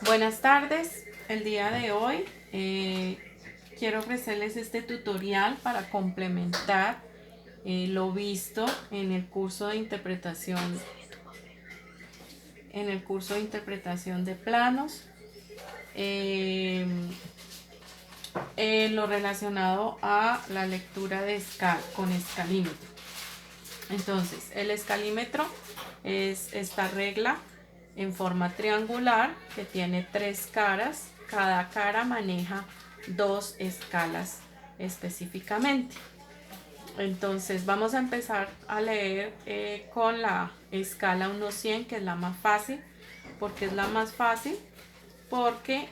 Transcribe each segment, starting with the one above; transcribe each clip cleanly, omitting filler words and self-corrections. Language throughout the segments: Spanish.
Buenas tardes, el día de hoy quiero ofrecerles este tutorial para complementar lo visto en el curso de interpretación de planos, eh, lo relacionado a la lectura de con escalímetro. Entonces, el escalímetro es esta regla en forma triangular que tiene 3 caras. Cada cara maneja 2 escalas específicamente. Entonces vamos a empezar a leer con la escala 1-100, que es la más fácil. ¿Porque es la más fácil? Porque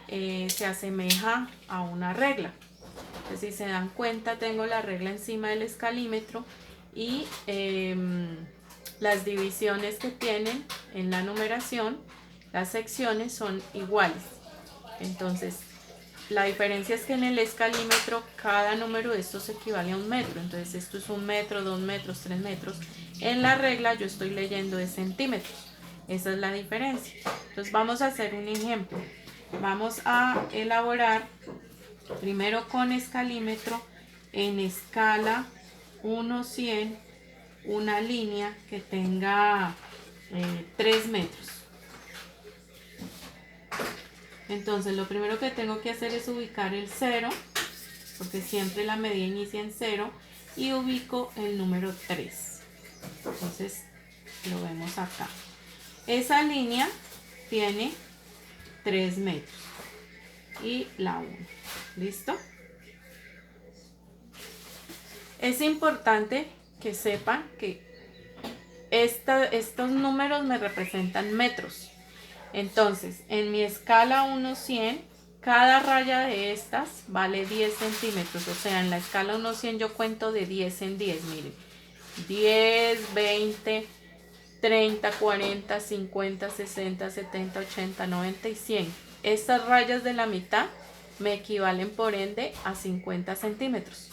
se asemeja a una regla. Entonces, si se dan cuenta, tengo la regla encima del escalímetro y las divisiones que tienen en la numeración, las secciones son iguales. Entonces, la diferencia es que en el escalímetro cada número de estos equivale a 1 metro. Entonces, esto es 1 metro, 2 metros, 3 metros. En la regla yo estoy leyendo de centímetros. Esa es la diferencia. Entonces, vamos a hacer un ejemplo. Vamos a elaborar primero con escalímetro en escala 1-100 una línea que tenga 3 metros. Entonces lo primero que tengo que hacer es ubicar el 0, porque siempre la medida inicia en 0, y ubico el número 3. Entonces lo vemos acá. Esa línea tiene 3 metros y la 1. ¿Listo? Es importante que sepan que estos números me representan metros. Entonces, en mi escala 1-100, cada raya de estas vale 10 centímetros. O sea, en la escala 1-100 yo cuento de 10 en 10. Miren, 10, 20, 30, 40, 50, 60, 70, 80, 90 y 100. Estas rayas de la mitad me equivalen por ende a 50 centímetros.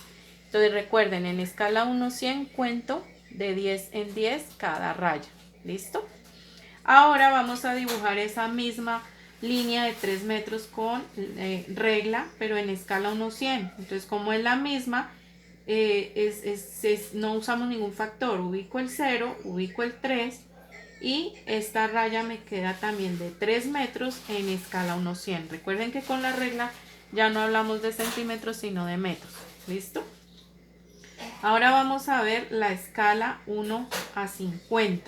Entonces recuerden, en escala 1-100 cuento de 10 en 10 cada raya. ¿Listo? Ahora vamos a dibujar esa misma línea de 3 metros con regla, pero en escala 1-100. Entonces, como es la misma, no usamos ningún factor. Ubico el 0, ubico el 3 y esta raya me queda también de 3 metros en escala 1-100. Recuerden que con la regla ya no hablamos de centímetros, sino de metros. ¿Listo? Ahora vamos a ver la escala 1-50.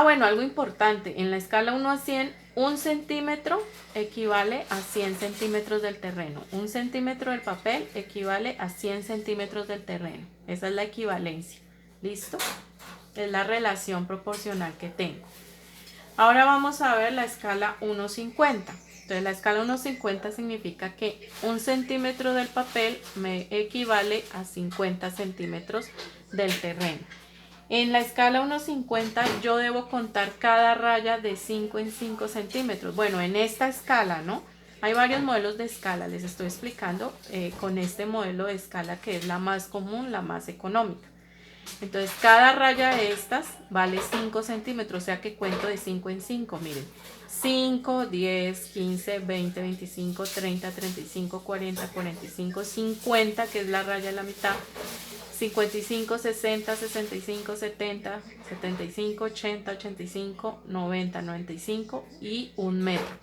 Bueno, algo importante, en la escala 1-100, 1 centímetro equivale a 100 centímetros del terreno. 1 centímetro del papel equivale a 100 centímetros del terreno. Esa es la equivalencia. ¿Listo? Es la relación proporcional que tengo. Ahora vamos a ver la escala 1-50. Entonces la escala 1-50 significa que 1 centímetro del papel me equivale a 50 centímetros del terreno. En la escala 1-50 yo debo contar cada raya de 5 en 5 centímetros. Bueno, en esta escala, ¿no? Hay varios modelos de escala, les estoy explicando con este modelo de escala que es la más común, la más económica. Entonces cada raya de estas vale 5 centímetros, o sea que cuento de 5 en 5, miren. 5, 10, 15, 20, 25, 30, 35, 40, 45, 50, que es la raya de la mitad. 55, 60, 65, 70, 75, 80, 85, 90, 95 y 1 metro.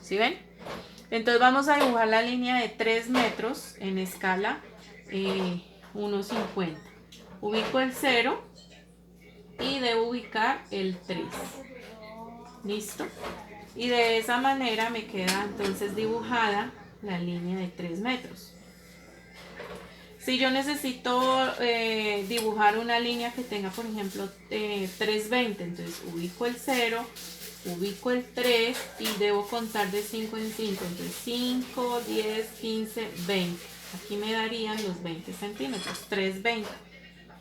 ¿Sí ven? Entonces vamos a dibujar la línea de 3 metros en escala 1-50. Ubico el 0 y debo ubicar el 3. ¿Listo? Y de esa manera me queda entonces dibujada la línea de 3 metros. Si yo necesito dibujar una línea que tenga, por ejemplo, 320, entonces ubico el 0, ubico el 3 y debo contar de 5 en 5. Entonces 5, 10, 15, 20. Aquí me darían los 20 centímetros, 320.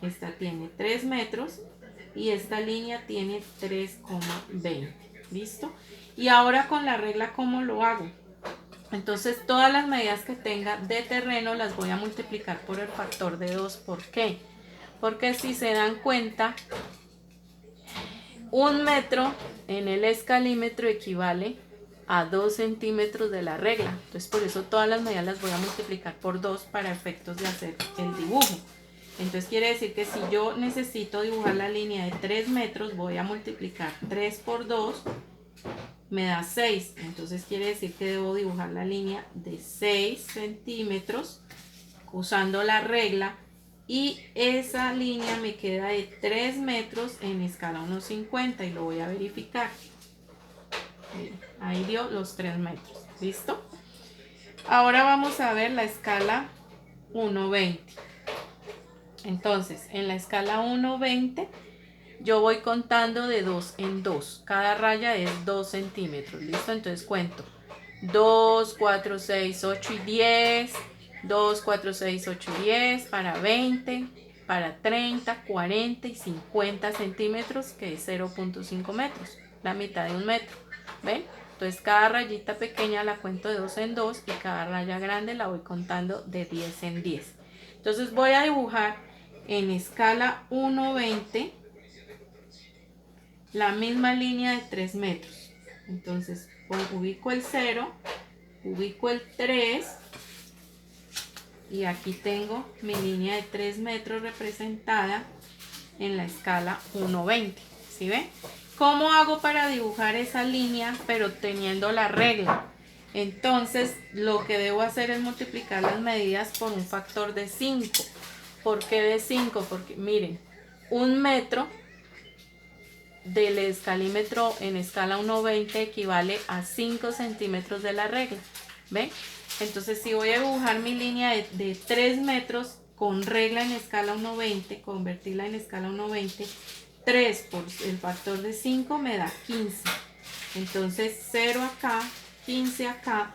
Esta tiene 3 metros y esta línea tiene 3,20. ¿Listo? Y ahora con la regla, ¿cómo lo hago? Entonces todas las medidas que tenga de terreno las voy a multiplicar por el factor de 2. ¿Por qué? Porque si se dan cuenta, 1 metro en el escalímetro equivale a 2 centímetros de la regla. Entonces por eso todas las medidas las voy a multiplicar por 2 para efectos de hacer el dibujo. Entonces quiere decir que si yo necesito dibujar la línea de 3 metros, voy a multiplicar 3 por 2, me da 6. Entonces quiere decir que debo dibujar la línea de 6 centímetros usando la regla. Y esa línea me queda de 3 metros en escala 1,50 y lo voy a verificar. Ahí dio los 3 metros. ¿Listo? Ahora vamos a ver la escala 1,20. Entonces, en la escala 1,20 yo voy contando de 2 en 2. Cada raya es 2 centímetros. ¿Listo? Entonces cuento 2, 4, 6, 8 y 10. 2, 4, 6, 8 y 10 para 20, para 30, 40 y 50 centímetros, que es 0,5 metros, la mitad de un metro. ¿Ven? Entonces cada rayita pequeña la cuento de 2 en 2 y cada raya grande la voy contando de 10 en 10. Entonces voy a dibujar en escala 1,20 la misma línea de 3 metros. Entonces ubico el 0, ubico el 3 y aquí tengo mi línea de 3 metros representada en la escala 1,20. ¿Sí ven? ¿Cómo hago para dibujar esa línea pero teniendo la regla? Entonces lo que debo hacer es multiplicar las medidas por un factor de 5. ¿Por qué de 5? Porque miren, 1 metro del escalímetro en escala 1,20 equivale a 5 centímetros de la regla. ¿Ven? Entonces si voy a dibujar mi línea de 3 metros con regla en escala 1,20, convertirla en escala 1,20, 3 por el factor de 5 me da 15. Entonces 0 acá, 15 acá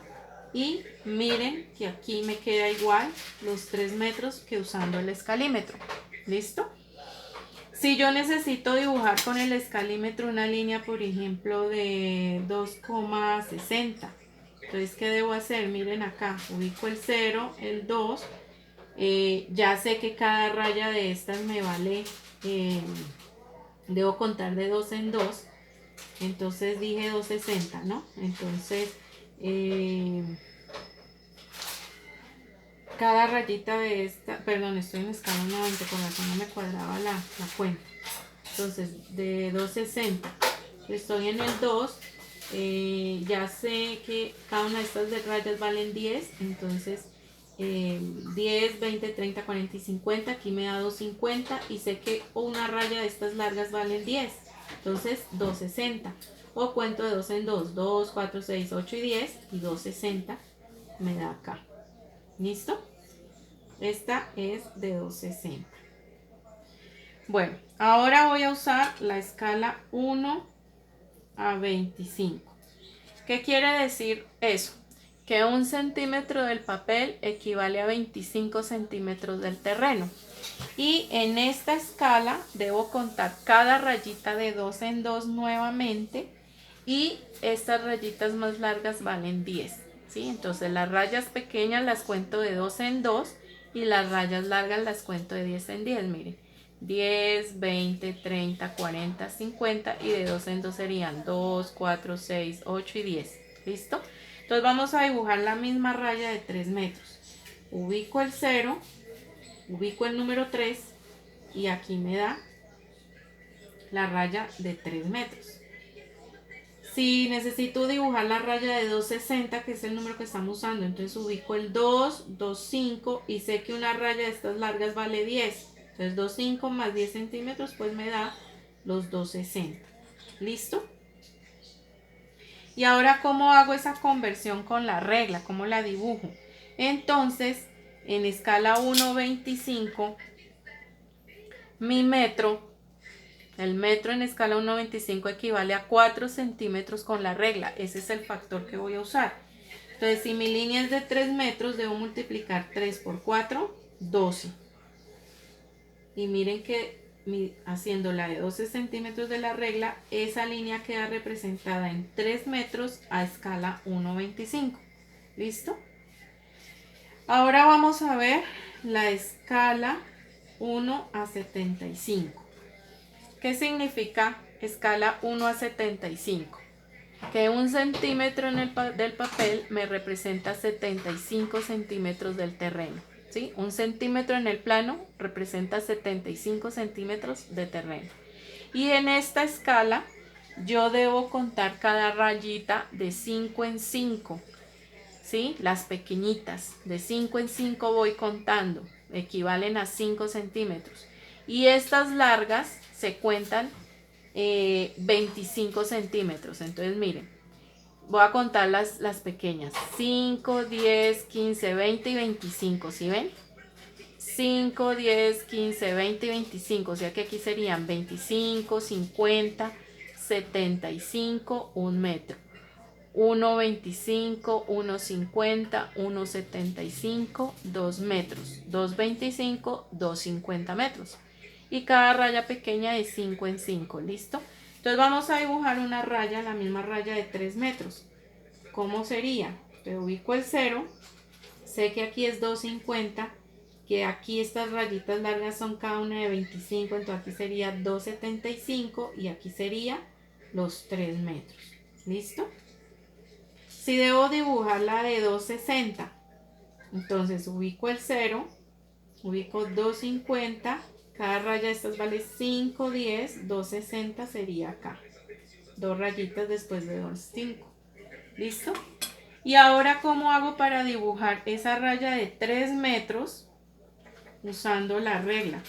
y miren que aquí me queda igual los 3 metros que usando el escalímetro. ¿Listo? Si yo necesito dibujar con el escalímetro una línea, por ejemplo, de 2,60, entonces, ¿qué debo hacer? Miren acá, ubico el 0, el 2, ya sé que cada raya de estas me vale, debo contar de 2 en 2, entonces dije 2,60, ¿no? Entonces, cada rayita de esta, perdón, estoy en escala 90, por razón no me cuadraba la cuenta. Entonces, de 2,60, estoy en el 2, ya sé que cada una de estas rayas valen 10, entonces 10, 20, 30, 40 y 50, aquí me da 2,50 y sé que una raya de estas largas valen 10, entonces 2,60. O cuento de 2 en 2, 2, 4, 6, 8 y 10 y 2,60 me da acá. ¿Listo? Esta es de 2,60. Bueno, ahora voy a usar la escala 1 a 25. ¿Qué quiere decir eso? Que 1 centímetro del papel equivale a 25 centímetros del terreno. Y en esta escala debo contar cada rayita de 2 en 2 nuevamente. Y estas rayitas más largas valen 10. ¿Sí? Entonces las rayas pequeñas las cuento de 2 en 2 y las rayas largas las cuento de 10 en 10. Miren, 10, 20, 30, 40, 50 y de 2 en 2 serían 2, 4, 6, 8 y 10. ¿Listo? Entonces vamos a dibujar la misma raya de 3 metros. Ubico el 0, ubico el número 3 y aquí me da la raya de 3 metros. Si necesito dibujar la raya de 2,60, que es el número que estamos usando, entonces ubico el 2, 2,5 y sé que una raya de estas largas vale 10. Entonces 2,5 más 10 centímetros pues me da los 2,60. ¿Listo? Y ahora, ¿cómo hago esa conversión con la regla? ¿Cómo la dibujo? Entonces, en escala 1,25, mi metro, el metro en escala 1,25 equivale a 4 centímetros con la regla. Ese es el factor que voy a usar. Entonces, si mi línea es de 3 metros, debo multiplicar 3 por 4, 12. Y miren que haciendo la de 12 centímetros de la regla, esa línea queda representada en 3 metros a escala 1,25. ¿Listo? Ahora vamos a ver la escala 1 a 75. ¿Qué significa escala 1 a 75? que 1 centímetro del papel me representa 75 centímetros del terreno. ¿Sí? 1 centímetro en el plano representa 75 centímetros de terreno. Y en esta escala yo debo contar cada rayita de 5 en 5. ¿Sí? Las pequeñitas, de 5 en 5 voy contando, equivalen a 5 centímetros. Y estas largas se cuentan 25 centímetros. Entonces miren, voy a contar las pequeñas, 5, 10, 15, 20 y 25, ¿sí ven? 5, 10, 15, 20 y 25, o sea que aquí serían 25, 50, 75, 1 metro. 1,25, 1,50, 1,75, 2 metros, 2,25, 2,50 metros. Y cada raya pequeña es 5 en 5, ¿listo? Entonces vamos a dibujar una raya, la misma raya de 3 metros. ¿Cómo sería? Te ubico el 0, sé que aquí es 2,50, que aquí estas rayitas largas son cada una de 25, entonces aquí sería 2,75 y aquí sería los 3 metros, ¿listo? Si debo dibujar la de 2,60, entonces ubico el 0, ubico 2,50, cada raya de estas vale 5, 10, 2,60 sería acá. Dos rayitas después de 2,5. ¿Listo? Y ahora, ¿cómo hago para dibujar esa raya de 3 metros usando la regla?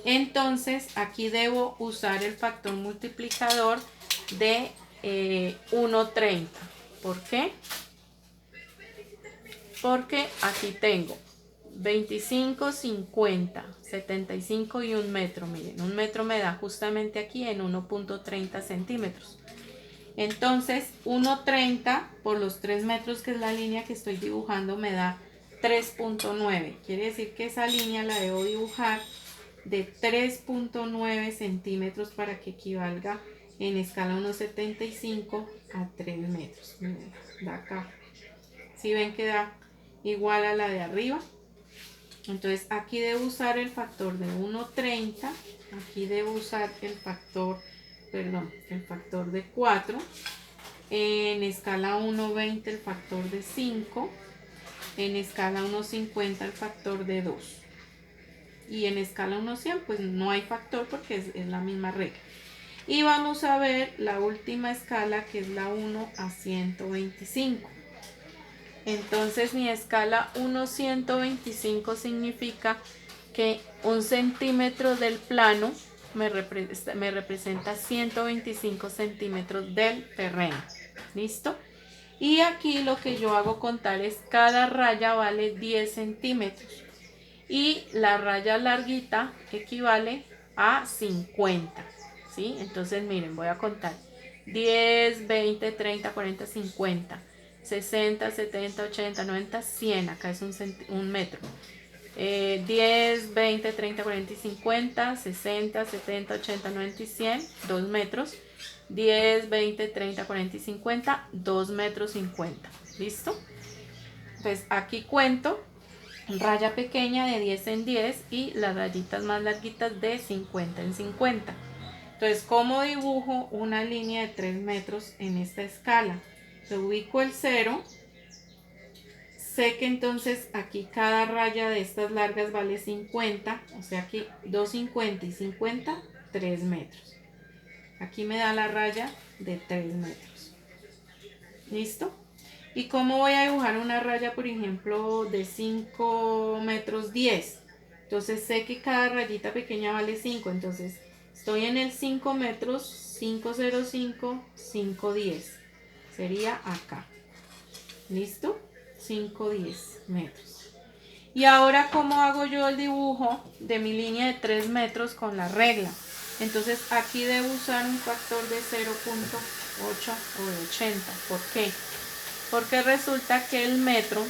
Entonces, aquí debo usar el factor multiplicador de 1,30. ¿Por qué? Porque aquí tengo 25, 50, 75 y 1 metro. Miren, 1 metro me da justamente aquí en 1,30 centímetros. Entonces, 1,30 por los 3 metros, que es la línea que estoy dibujando, me da 3,9. Quiere decir que esa línea la debo dibujar de 3,9 centímetros para que equivalga en escala 1,75 a 3 metros. Miren, da acá. Si ven que da igual a la de arriba. Entonces aquí debo usar el factor de 1,30. Aquí debo usar el factor de 4. En escala 1,20 el factor de 5. En escala 1,50 el factor de 2. Y en escala 1,100 pues no hay factor porque es la misma regla. Y vamos a ver la última escala, que es la 1 a 125. Entonces mi escala 1,125 significa que 1 centímetro del plano me representa 125 centímetros del terreno. ¿Listo? Y aquí lo que yo hago contar es cada raya vale 10 centímetros. Y la raya larguita equivale a 50. ¿Sí? Entonces miren, voy a contar 10, 20, 30, 40, 50. 60, 70, 80, 90, 100. Acá es un metro. 10, 20, 30, 40 y 50, 60, 70, 80, 90 y 100, 2 metros. 10, 20, 30, 40 y 50, 2 metros 50. ¿Listo? Entonces aquí cuento raya pequeña de 10 en 10 y las rayitas más larguitas de 50 en 50. Entonces, ¿cómo dibujo una línea de 3 metros en esta escala? Yo ubico el 0, sé que entonces aquí cada raya de estas largas vale 50, o sea aquí 2,50 y 50, 3 metros. Aquí me da la raya de 3 metros. ¿Listo? ¿Y cómo voy a dibujar una raya, por ejemplo, de 5 metros 10? Entonces sé que cada rayita pequeña vale 5, entonces estoy en el 5 metros, 5,05, 5,10. Sería acá. ¿Listo? 5,10 metros. Y ahora, ¿cómo hago yo el dibujo de mi línea de 3 metros con la regla? Entonces aquí debo usar un factor de 0,8 o de 80. ¿Por qué? Porque resulta que el metro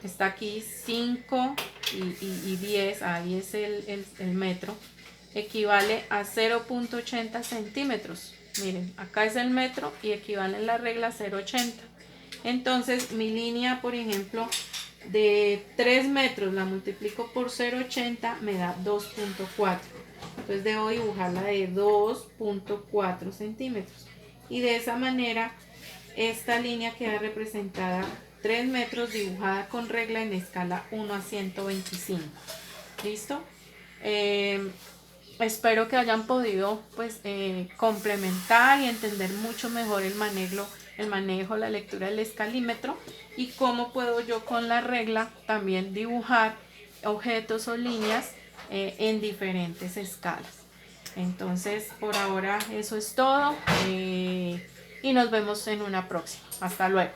está aquí 5 y 10, ahí es el metro, equivale a 0,80 centímetros. Miren, acá es el metro y equivale en la regla a 0,80. Entonces mi línea, por ejemplo, de 3 metros la multiplico por 0,80, me da 2,4. Entonces Entonces debo dibujarla de 2.4 centímetros. Y de esa manera esta línea queda representada 3 metros dibujada con regla en escala 1 a 125. ¿Listo? Espero que hayan podido pues complementar y entender mucho mejor el manejo, la lectura del escalímetro y cómo puedo yo con la regla también dibujar objetos o líneas en diferentes escalas. Entonces por ahora eso es todo y nos vemos en una próxima. Hasta luego.